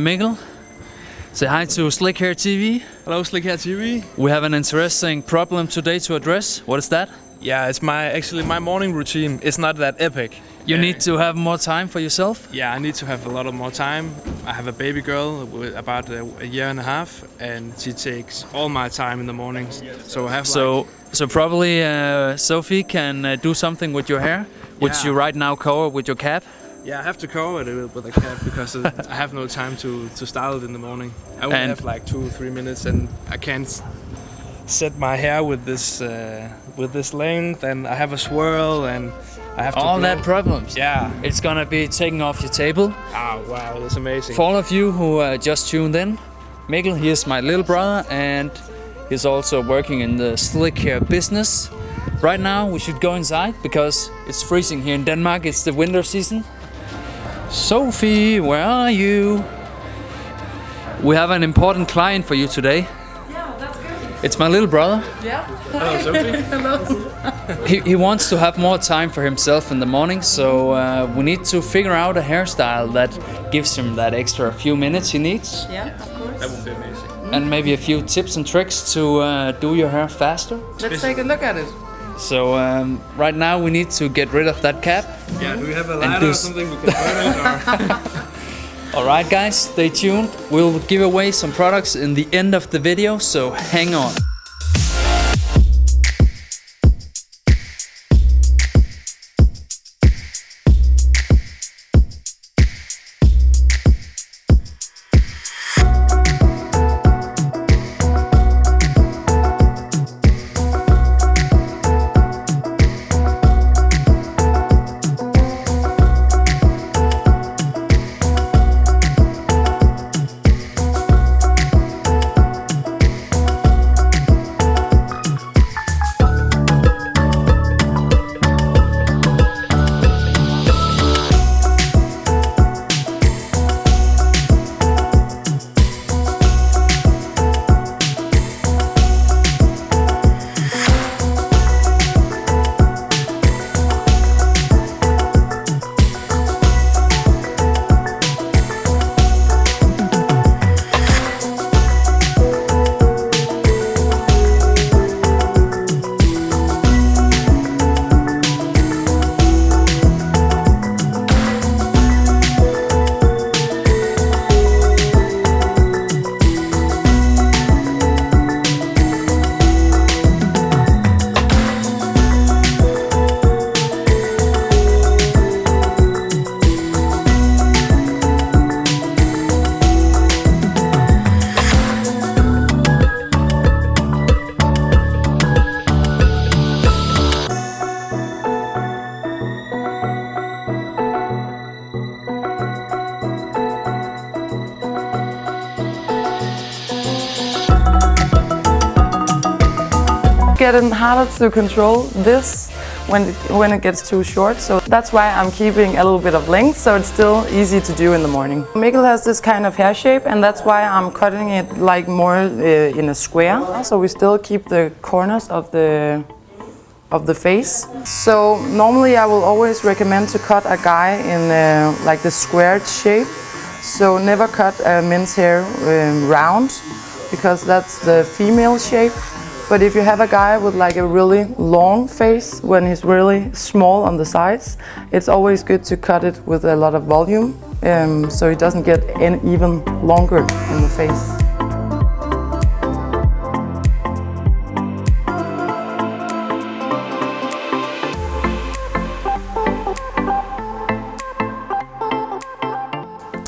Mikkel. Say hi to Slikhaar TV. Hello, Slikhaar TV. We have an interesting problem today to address. What is that? Yeah, it's actually my morning routine. It's not that epic. You need to have more time for yourself? Yeah, I need to have a lot of more time. I have a baby girl with about a year and a half, and she takes all my time in the mornings. So I have So probably Sophie can do something with your hair, which you right now cover with your cap. Yeah, I have to cover it with a cap because I have no time to style it in the morning. I only have like 2-3 minutes, and I can't set my hair with this length, and I have a swirl, and I have to all that problems. Yeah, it's gonna be taken off your table. Oh wow, that's amazing. For all of you who just tuned in, Mikkel, he is my little brother, and he's also working in the Slikhaar business. Right now we should go inside because it's freezing here in Denmark. It's the winter season. Sophie, where are you? We have an important client for you today. Yeah, that's good. It's my little brother. Yeah. Hello, Sophie. Hello. He wants to have more time for himself in the morning, so we need to figure out a hairstyle that gives him that extra few minutes he needs. Yeah, of course. That would be amazing. And maybe a few tips and tricks to do your hair faster. Let's take a look at it. So right now we need to get rid of that cap. Yeah, do we have a ladder or something we can burn it? Or? Alright guys, stay tuned. We'll give away some products in the end of the video, so hang on. Getting harder to control this when it gets too short, so that's why I'm keeping a little bit of length, so it's still easy to do in the morning. Mikkel has this kind of hair shape, and that's why I'm cutting it like more in a square, so we still keep the corners of the face. So normally I will always recommend to cut a guy in like the squared shape, so never cut a men's hair round, because that's the female shape. But if you have a guy with like a really long face, when he's really small on the sides, it's always good to cut it with a lot of volume, so it doesn't get even longer in the face.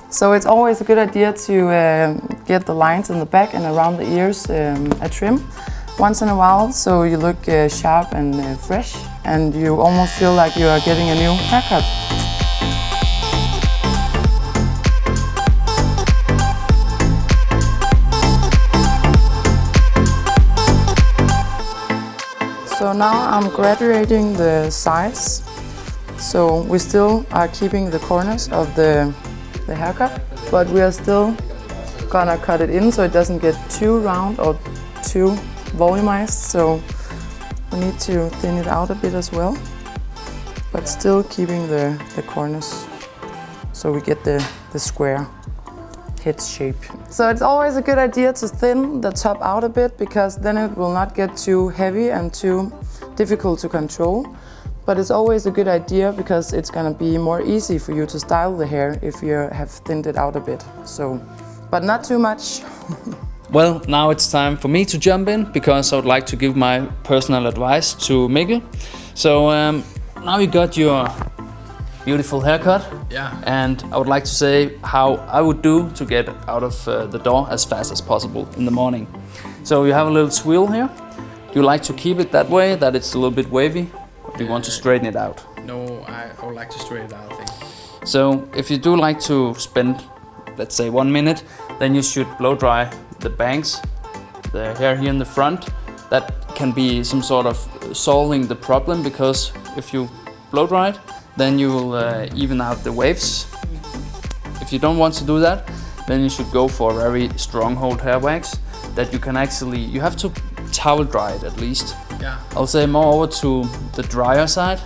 So it's always a good idea to get the lines in the back and around the ears a trim once in a while, so you look sharp and fresh, and you almost feel like you are getting a new haircut. So now I'm graduating the sides, so we still are keeping the corners of the haircut, but we are still gonna cut it in so it doesn't get too round or too volumized, so we need to thin it out a bit as well, but still keeping the corners so we get the square. head shape. So it's always a good idea to thin the top out a bit, because then it will not get too heavy and too difficult to control. But it's always a good idea because it's gonna be more easy for you to style the hair if you have thinned it out a bit. So, but not too much. Well, now it's time for me to jump in because I would like to give my personal advice to Mikkel. So now you got your beautiful haircut. Yeah. And I would like to say how I would do to get out of the door as fast as possible in the morning. So you have a little swirl here. Do you like to keep it that way, that it's a little bit wavy? Or do you want to straighten it out? No, I would like to straighten it out, I think. So if you do like to spend, let's say 1 minute, then you should blow dry the bangs, the hair here in the front. That can be some sort of solving the problem, because if you blow dry it, then you will even out the waves. If you don't want to do that, then you should go for a very strong hold hair wax that you can actually, you have to towel dry it at least. Yeah. I'll say more over to the drier side,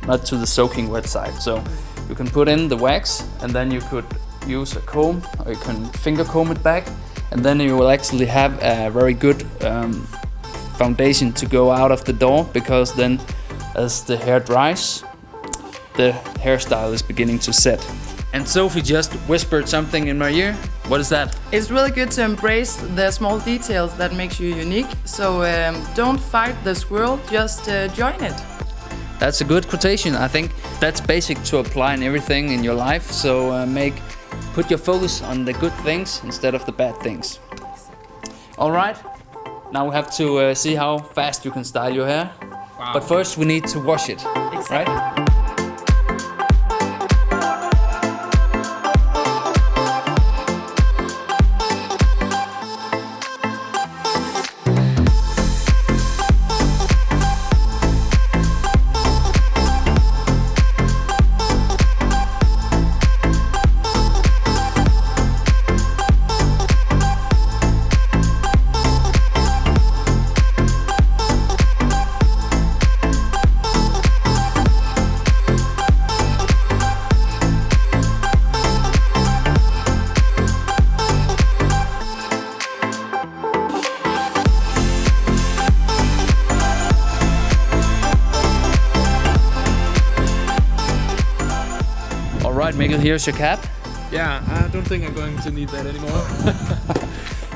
not to the soaking wet side. So you can put in the wax and then you could use a comb, or you can finger comb it back, and then you will actually have a very good foundation to go out of the door, because then as the hair dries, the hairstyle is beginning to set. And Sophie just whispered something in my ear. What is that? It's really good to embrace the small details that makes you unique. So don't fight the swirl, just join it. That's a good quotation. I think that's basic to apply in everything in your life. So put your focus on the good things instead of the bad things. All right, now we have to see how fast you can style your hair. Wow. But first we need to wash it, right? Alright, Mikkel, here's your cap. Yeah, I don't think I'm going to need that anymore.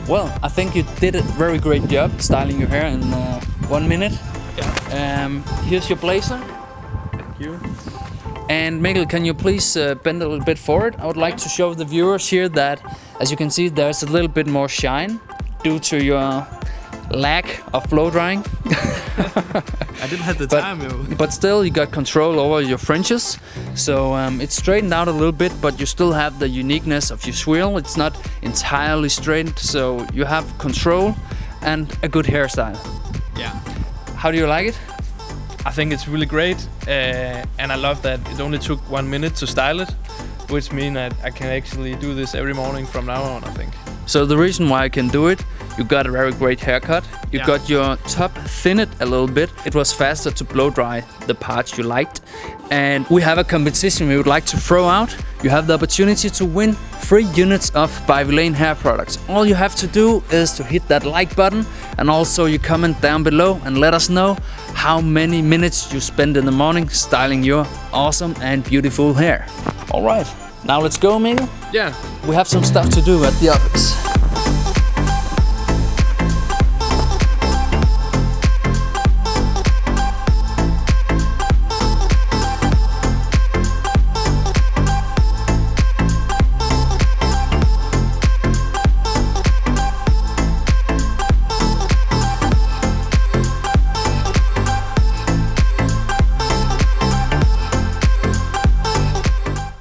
Well, I think you did a very great job styling your hair in 1 minute. Yeah. Here's your blazer. Thank you. And Mikkel, can you please bend a little bit forward? I would like to show the viewers here that, as you can see, there's a little bit more shine due to your lack of blow drying. I didn't have the time, yo. But still, you got control over your fringes. So it's straightened out a little bit, but you still have the uniqueness of your swirl. It's not entirely straightened, so you have control and a good hairstyle. Yeah. How do you like it? I think it's really great, and I love that it only took 1 minute to style it, which means that I can actually do this every morning from now on, I think. So the reason why I can do it, you got a very great haircut. You got your top thinned a little bit. It was faster to blow dry the parts you liked. And we have a competition we would like to throw out. You have the opportunity to win 3 units of by Vilain hair products. All you have to do is to hit that like button, and also you comment down below and let us know how many minutes you spend in the morning styling your awesome and beautiful hair. All right, now let's go, Mikkel. Yeah. We have some stuff to do at the office.